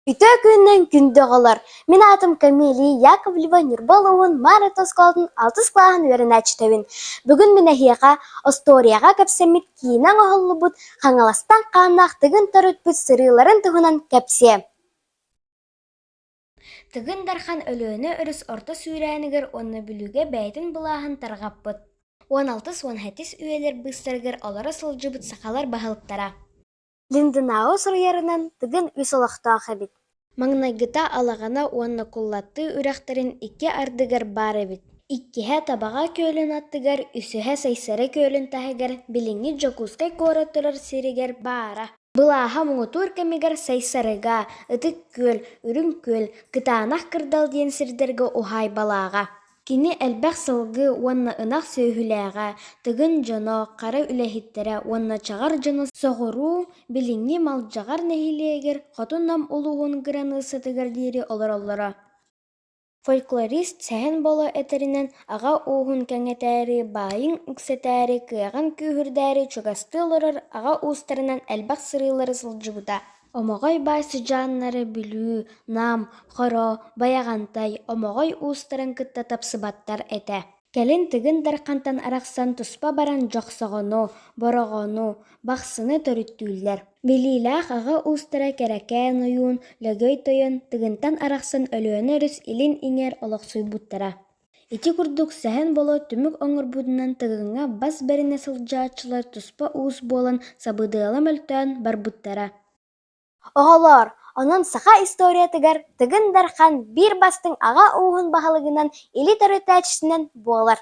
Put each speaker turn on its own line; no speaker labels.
Үтө күннен күндө олар. Мен атым Камилия Яковлева Нирболовын Маритос колдун 6 клаһын веренәчтебин. Бүгүн мен ахияка историяга кепсемит кийинен оһоллубут хаңаластан каанах тыгын төрүтбүт сырыыларын туһунан кепсе. Тыгын дархан өлөөнө өрүс орто сүүрәнигер онны бүлүгө бәйтин булааһын таргаппыт. 16-17 үелер быстаргер олара сылжыбыт сакалар баһылыктара. Линдынау сырыярынан тыгын үс олохтоох эбит. Маңнайгыта алагана уонна куллатты үрәхтерин икки ардыгар бар эбит. Иккиһэ табаға көлін аттыгар, үсіһэ сайсары көлін таһыгар, билиңи жокускай куораттырар сиригер баара. Былааһа муңутуур кэмигэр сайсарыга, ытык көл, үрүң көл, кытаанах кырдал диэн сирдерге ухай балаага. Кини элбэх сылгы уонна ынах сөйүлээҕэ, тыгын дьоно, хара үлэһиттэрэ уонна чаҕар дьоно соҕуруу, билиҥҥи малдьаҕар нэһилиэгэр хоту нам улуһун гыран ыысатыгар диэри олороллоро. Фольклорист сэһэн боло этэринэн аҕа уухун кэҥэтээри, баайыҥ ыксэтээри, кыаҕан күүһүрдээри чугасты олорор аҕа уустарынан элбэх сырыылары сылдьыбыта. Омоҕой баай сыдьааннары бүлүү, нам, хоро, байаҕантай, омоҕой уустарын кытта тапсыбаттар этэ. Кэлин тыгын дархантан арахсан туспа баран дьохсоҕону, бороҕону, бахсыны төрүттүүллэр. Билиилээх аҕа уустара кэрэкээн ойуун, лөгөй тойон, тыгынтан арахсан өлөөнө өрүс илин иҥээр олохсуйбуттара. Ити курдук сэһэн боло түмүк оҥорбутунан тыгыҥҥа бас бэринэ сылдьааччылар туспа уус буолан сабыдыалам өлтөөн барбыттара. Оҕолоор, онон саха историятыгар тыгын дархан биир бастың аҕа уухун баһылыгынан или төрөтөөчүсүнэн буолар.